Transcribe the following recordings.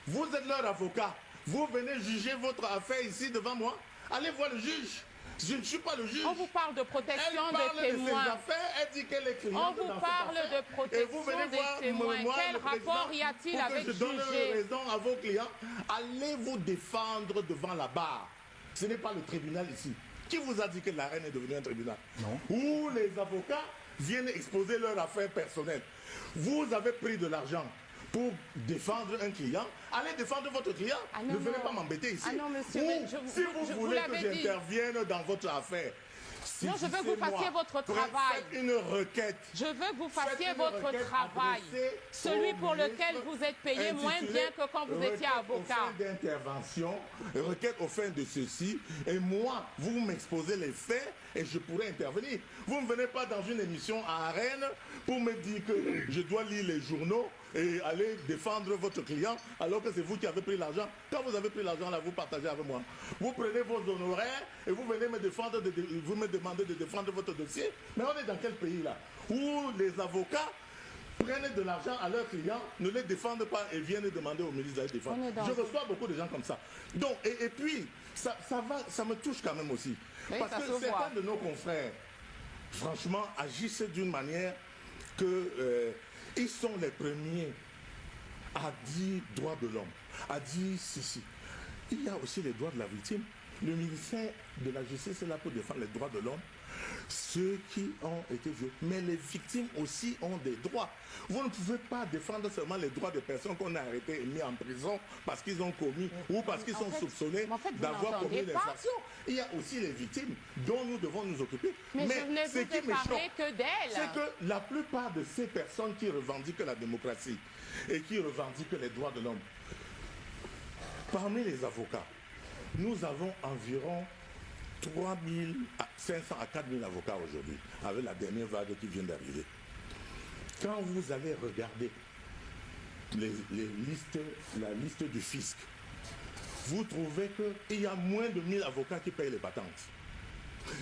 Vous êtes leur avocat. Vous venez juger votre affaire ici devant moi. Allez voir le juge. Je ne suis pas le juge. On vous parle de protection elle parle des témoins. De ses affaires, elle dit qu'elle est cliente. On vous parle de protection des témoins. Quel rapport y a-t-il avec juger? Je donne juger? raison à vos clients. Allez vous défendre devant la barre. Ce n'est pas le tribunal ici. Qui vous a dit que la reine est devenue un tribunal? Non. Où les avocats viennent exposer leur affaire personnelle. Vous avez pris de l'argent pour défendre un client. Allez défendre votre client. Ah non, ne venez pas m'embêter ici. Ah non, monsieur, si vous voulez que j'intervienne dans votre affaire, non, je veux que vous fassiez votre travail. Faites une requête. Je veux que vous fassiez votre travail. Celui pour lequel vous êtes payé moins bien que quand vous étiez avocat. D'intervention, requête au fin de ceci, et moi, vous m'exposez les faits et je pourrais intervenir. Vous ne venez pas dans une émission à Rennes pour me dire que je dois lire les journaux et aller défendre votre client alors que c'est vous qui avez pris l'argent. Quand vous avez pris l'argent, là, vous partagez avec moi. Vous prenez vos honoraires et vous venez me défendre, vous me demandez de défendre votre dossier. Mais on est dans quel pays là? Où les avocats prennent de l'argent à leurs clients, ne les défendent pas et viennent demander au ministre de les défendre. Je reçois beaucoup de gens comme ça. Donc, et puis, ça me touche quand même aussi. Oui, parce que certains de nos confrères, franchement, agissent d'une manière que ils sont les premiers à dire droits de l'homme, à dire ceci. Il y a aussi les droits de la victime. Le ministère de la Justice est là pour défendre les droits de l'homme, ceux qui ont été violés. Mais les victimes aussi ont des droits. Vous ne pouvez pas défendre seulement les droits des personnes qu'on a arrêtées et mis en prison parce qu'ils ont commis ou parce qu'ils sont soupçonnés d'avoir commis une infraction. Il y a aussi les victimes dont nous devons nous occuper. Mais je ne vous ai parlé que d'elles. C'est que la plupart de ces personnes qui revendiquent la démocratie et qui revendiquent les droits de l'homme, parmi les avocats, nous avons environ 3500 à 4000 avocats aujourd'hui, avec la dernière vague qui vient d'arriver. Quand vous allez regarder la liste du fisc, vous trouvez qu'il y a moins de 1000 avocats qui payent les patentes.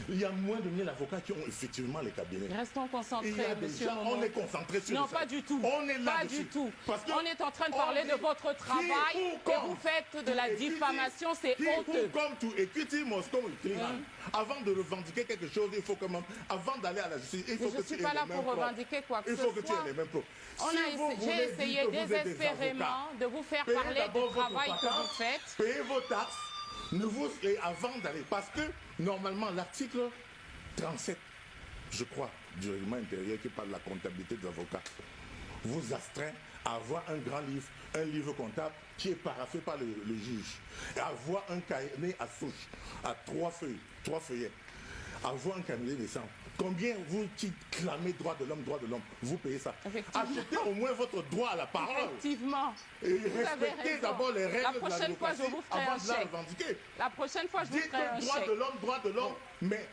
Il y a moins de 1000 avocats qui ont effectivement les cabinets. Restons concentrés, monsieur. On est concentrés sur non, pas du tout. On est là pas du tout. On est en train de parler de votre travail et vous faites de la diffamation, c'est honteux. Avant de revendiquer quelque chose, il faut quand même, avant d'aller à la justice, il faut que tu aies les mêmes preuves. Je ne suis pas là pour revendiquer quoi que ce soit. Il faut que tu aies les mêmes preuves. J'ai essayé désespérément de vous faire parler du travail que vous faites. Payez vos taxes. Avant d'aller, parce que normalement l'article 37, je crois, du règlement intérieur qui parle de la comptabilité des avocats, vous astreint à avoir un grand livre, un livre comptable qui est paraphé par le juge, et avoir un cahier à souche, à 3 feuillets, avoir un cahier des 100. Combien vous qui clamez droit de l'homme, vous payez ça. Achetez au moins votre droit à la parole. Effectivement. Et respectez d'abord les règles de la démocratie avant de la revendiquer. La prochaine fois, je vous ferai un chèque. Droit de l'homme, mais...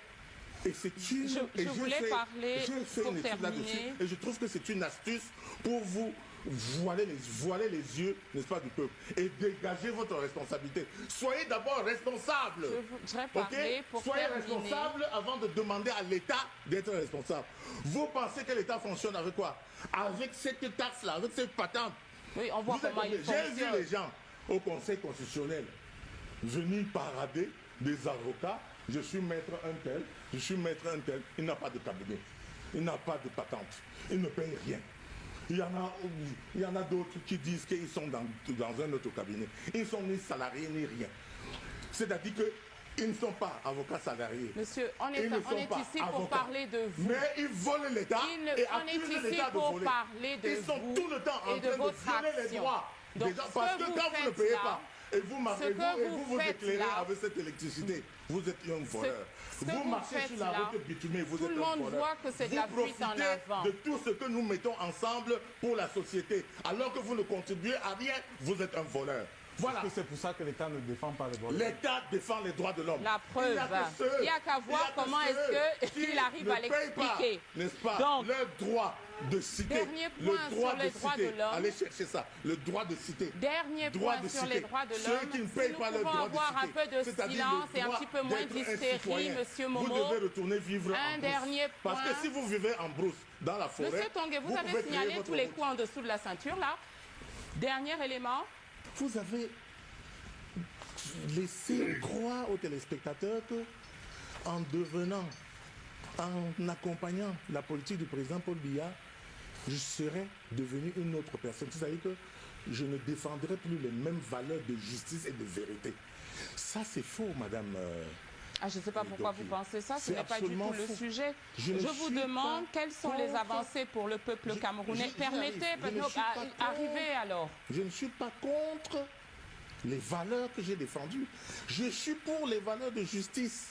Et c'est une... Je voulais parler pour terminer. Et je trouve que c'est une astuce pour vous voiler les yeux, n'est-ce pas, du peuple, et dégager votre responsabilité. Soyez d'abord responsable. Je voudrais parler pour Soyez terminer. responsable avant de demander à l'État d'être responsable. Vous pensez que l'État fonctionne avec quoi? Avec cette taxe-là, avec cette patente. Oui, on voit comment il fonctionne. J'ai vu les gens au Conseil constitutionnel venir parader des avocats. Je suis maître un tel, je suis maître un tel. Il n'a pas de cabinet, il n'a pas de patente, il ne paye rien. Il y en a d'autres qui disent qu'ils sont dans un autre cabinet. Ils ne sont ni salariés ni rien. C'est-à-dire qu'ils ne sont pas avocats salariés. Monsieur, on est ici pour parler de vous. Mais ils volent l'État et accusent l'État de voler. Ils sont tout le temps en train de violer les droits. Donc, parce que quand vous ne payez pas, et vous marchez, vous éclairez avec cette électricité, vous êtes un voleur. Vous marchez sur la route bitumée, vous êtes un voleur. Tout le monde voit que c'est de la fuite en avant. De tout ce que nous mettons ensemble pour la société, alors que vous ne contribuez à rien, vous êtes un voleur. Voilà. C'est pour ça que l'État ne défend pas les droits de l'homme. L'État défend les droits de l'homme. La preuve, il n'y a qu'à voir comment est-ce qu'il arrive à l'expliquer. N'est-ce pas? Donc, le droit de citer. Dernier point sur les droits de l'homme. Allez chercher ça. Le droit de citer. Dernier point sur les droits de l'homme. Ceux qui ne payent pas le droit de citer. Nous pouvons avoir un peu de silence et un petit peu moins d'hystérie, monsieur Momo. Vous devez retourner vivre en brousse. Dernier point. Parce que si vous vivez en brousse, dans la forêt... Monsieur Tongue, vous avez signalé tous les coups en dessous de la ceinture, là. Dernier élément. vous avez laissé croire aux téléspectateurs que en accompagnant la politique du président Paul Biya, je serais devenu une autre personne. C'est-à-dire que je ne défendrai plus les mêmes valeurs de justice et de vérité. Ça, c'est faux, madame. Je ne sais pas pourquoi vous pensez ça, ce n'est pas du tout le sujet. Je vous suis demande pas quelles sont les contre- avancées pour le peuple camerounais. Permettez, Je ne suis pas contre- arrivez alors. Je ne suis pas contre les valeurs que j'ai défendues. Je suis pour les valeurs de justice,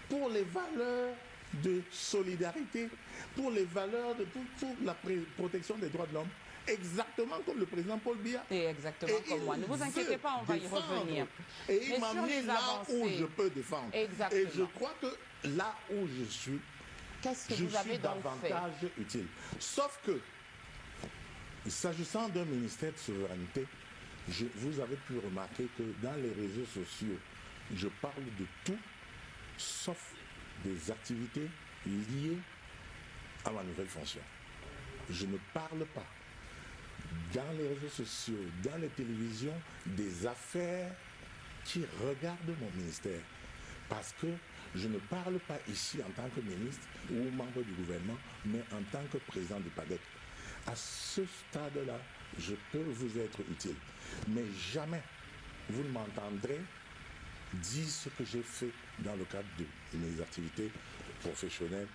pour les valeurs de solidarité, pour les valeurs de pour la protection des droits de l'homme. Exactement comme le président Paul Biya. Et exactement comme moi. Ne vous inquiétez pas, on va y revenir. Et il Mais m'a sur mis les là où avancées. je peux défendre. Exactement. Et je crois que là où je suis, Qu'est-ce que je vous avez suis donc fait? davantage utile. Sauf que, s'agissant d'un ministère de souveraineté, vous avez pu remarquer que dans les réseaux sociaux, je parle de tout, sauf des activités liées à ma nouvelle fonction. Je ne parle pas dans les réseaux sociaux, dans les télévisions, des affaires qui regardent mon ministère. Parce que je ne parle pas ici en tant que ministre ou membre du gouvernement, mais en tant que président du PADEC. À ce stade-là, je peux vous être utile. Mais jamais vous ne m'entendrez dire ce que j'ai fait dans le cadre de mes activités professionnelles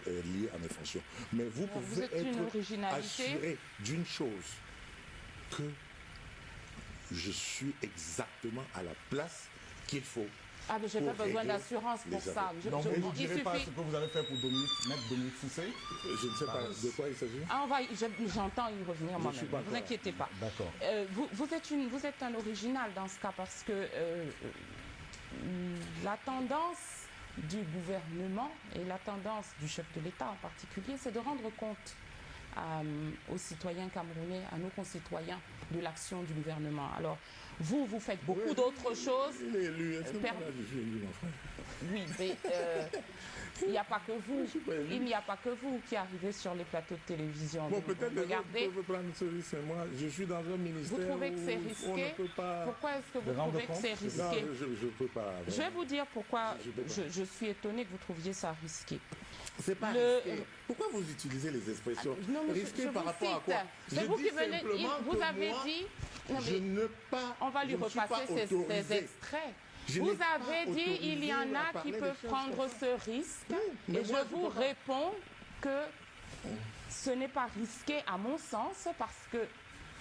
liées à mes fonctions. Mais vous pouvez êtes une être originalité. assuré d'une chose, que je suis exactement à la place qu'il faut. Ah, mais je n'ai pour pas besoin régler d'assurance pour les ça. affaires. Donc, vous ne il direz pas suffit. ce que vous avez fait pour mettre Dominique Sissé? Je ne sais pas de quoi il s'agit. Ah, j'entends y revenir moi-même. suis pas Ne vous d'accord. inquiétez pas. D'accord. Vous êtes un original dans ce cas parce que la tendance du gouvernement et la tendance du chef de l'État en particulier, c'est de rendre compte aux citoyens camerounais, à nos concitoyens, de l'action du gouvernement. Alors, vous faites beaucoup d'autres choses. Il est élu. Est-ce que Per- moi, là, je suis élu, mon frère? Oui, mais il n'y a pas que vous. suis pas élu. Il n'y a pas que vous qui arrivez sur les plateaux de télévision. Bon, peut-être les autres Regardez, peuvent prendre ce risque, mais moi, je suis dans un ministère vous trouvez que c'est où on ne risqué? peut pas... Pourquoi est-ce que De vous rendre trouvez que compte? c'est Non, risqué? je ne peux pas. Je vais vous dire pourquoi Je peux pas. je suis étonnée que vous trouviez ça risqué. C'est pas Le- risqué. Pourquoi vous utilisez les expressions Non, mais risquées je par vous rapport à cite. quoi? C'est Je vous dis qui venez. simplement Vous que avez moi, dit. Non, je mais ne pas. on va lui je ne suis pas repasser ces autorisé. extraits. Je Vous n'ai pas avez dit autorisé il y en à a qui parler peuvent des choses prendre comme ça. ce risque. Oui, mais Et moi, je je vous peux pas. réponds que ce n'est pas risqué à mon sens parce que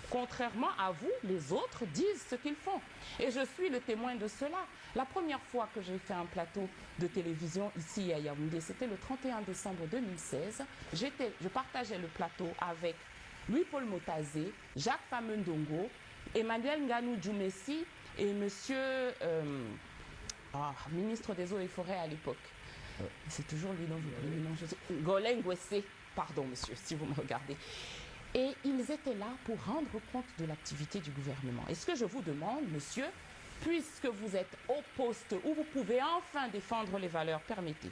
contrairement à vous, les autres disent ce qu'ils font. Et je suis le témoin de cela. La première fois que j'ai fait un plateau de télévision ici à Yaoundé, c'était le 31 décembre 2016. Je partageais le plateau avec Louis-Paul Motazé, Jacques Famendongo, Emmanuel Nganou Djoumessi et monsieur ministre des Eaux et Forêts à l'époque. C'est toujours lui dont j'oublie le nom. Golin Ngwese, pardon monsieur, si vous me regardez. Et ils étaient là pour rendre compte de l'activité du gouvernement. Et ce que je vous demande, monsieur, puisque vous êtes au poste où vous pouvez enfin défendre les valeurs, permettez,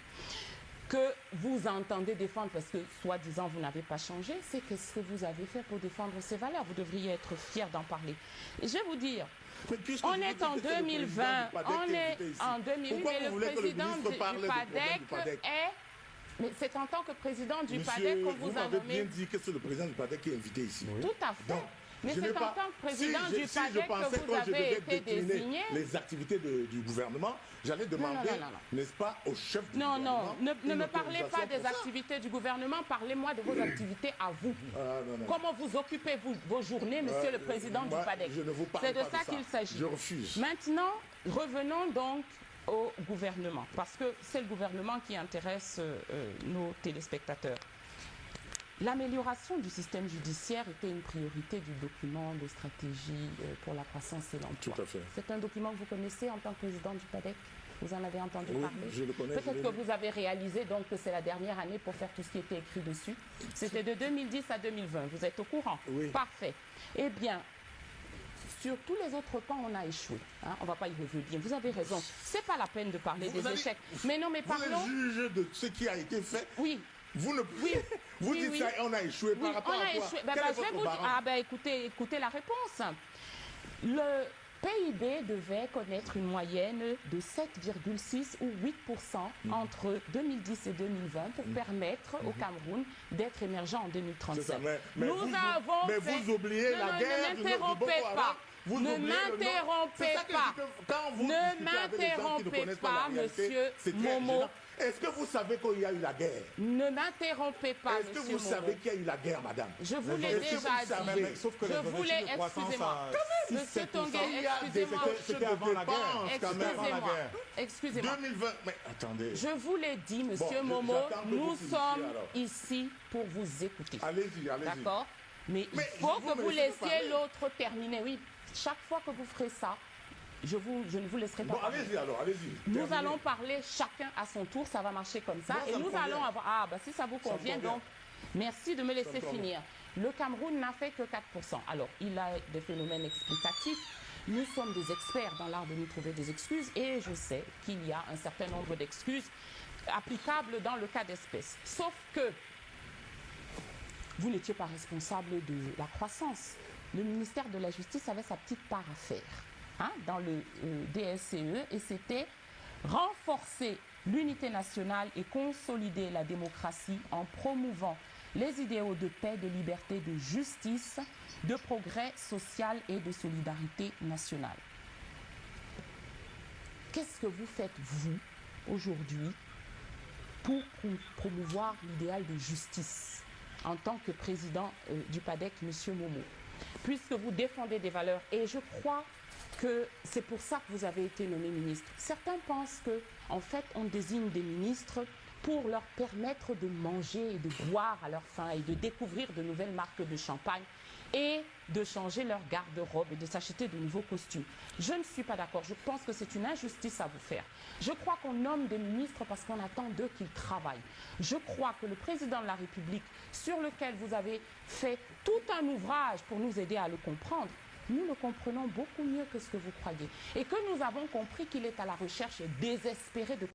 que vous entendez défendre, parce que soi-disant vous n'avez pas changé, c'est qu'est-ce que vous avez fait pour défendre ces valeurs. Vous devriez être fier d'en parler. Et je vais vous dire, Mais puisque on vous est dites en que c'est le 2020, président du PADEC on qui est est invité ici. en 2008 Pourquoi et vous le voulez que le président ministre parle du des problèmes PADEC du PADEC? est... Mais c'est en tant que président du Monsieur, PADEC qu'on vous a m'avez nommé... bien dit que c'est le président du PADEC qui est invité ici. Tout à fait. Donc, mais je c'est n'ai en pas- tant que président si du je PADEC pensais que vous je avez devais été décliner désigné. les activités du gouvernement, j'allais demander, non. n'est-ce pas, au chef du Non, gouvernement. ne une me parlez pas autorisation des pour ça. activités du gouvernement, parlez-moi de vos activités à vous. Ah, non. Comment vous occupez vos journées, monsieur le président moi, du PADEC? je ne vous parle C'est de pas ça qu'il s'agit. Je refuse. Maintenant, revenons donc au gouvernement, parce que c'est le gouvernement qui intéresse nos téléspectateurs. L'amélioration du système judiciaire était une priorité du document de stratégie pour la croissance et l'emploi. Tout à fait. C'est un document que vous connaissez en tant que président du PADEC? Vous en avez entendu Oui, parler? je le connais, je Peut-être l'ai que lu. vous avez réalisé donc que c'est la dernière année pour faire tout ce qui était écrit dessus. C'était de 2010 à 2020. Vous êtes au courant? Oui. Parfait. Eh bien, sur tous les autres pans, on a échoué. Hein, on ne va pas y revenir. Vous avez raison. C'est pas la peine de parler Vous des allez- échecs. Mais non, mais Vous parlons. êtes juge de ce qui a été fait. Oui. Vous ne vous Oui, dites oui. ça, on a échoué Oui, par rapport on à a quoi? échoué. Quel est je vais votre vous dire. barème? Ah ben écoutez la réponse. Le PIB devait connaître une moyenne de 7,6 ou 8% entre 2010 et 2020 pour permettre au Cameroun d'être émergent en 2035. Vous oubliez la guerre ne m'interrompez pas. Ne m'interrompez pas. Ne m'interrompez pas, monsieur Momo. Est-ce que vous savez qu'il y a eu la guerre? Ne m'interrompez pas, monsieur Momo. Est-ce que vous savez qu'il y a eu la guerre, madame? Je vous l'ai déjà dit. Sauf que je voulais, excusez-moi. Monsieur Tongué, excusez-moi. C'était avant la guerre. Excusez-moi. 2020, mais attendez. Je vous l'ai dit, monsieur Momo, nous sommes ici pour vous écouter. Allez-y. D'accord? Mais il faut que vous laissiez l'autre terminer. Oui, chaque fois que vous ferez ça, je ne vous laisserai pas parler. Allez-y alors, allez-y. Nous allons parler chacun à son tour, ça va marcher comme ça. Et nous allons avoir... Ah, bah si ça vous convient, donc merci de me laisser finir. Le Cameroun n'a fait que 4%. Alors, il a des phénomènes explicatifs. Nous sommes des experts dans l'art de nous trouver des excuses et je sais qu'il y a un certain nombre d'excuses applicables dans le cas d'espèce. Sauf que vous n'étiez pas responsable de la croissance. Le ministère de la Justice avait sa petite part à faire dans le DSCE et c'était renforcer l'unité nationale et consolider la démocratie en promouvant les idéaux de paix, de liberté, de justice, de progrès social et de solidarité nationale. Qu'est-ce que vous faites, vous, aujourd'hui, pour promouvoir l'idéal de justice en tant que président du PADEC, M. Momo? Puisque vous défendez des valeurs, et je crois que c'est pour ça que vous avez été nommé ministre. Certains pensent que, en fait, on désigne des ministres pour leur permettre de manger et de boire à leur faim et de découvrir de nouvelles marques de champagne et de changer leur garde-robe et de s'acheter de nouveaux costumes. Je ne suis pas d'accord. Je pense que c'est une injustice à vous faire. Je crois qu'on nomme des ministres parce qu'on attend d'eux qu'ils travaillent. Je crois que le président de la République, sur lequel vous avez fait tout un ouvrage pour nous aider à le comprendre, nous le comprenons beaucoup mieux que ce que vous croyez. Et que nous avons compris qu'il est à la recherche désespérée de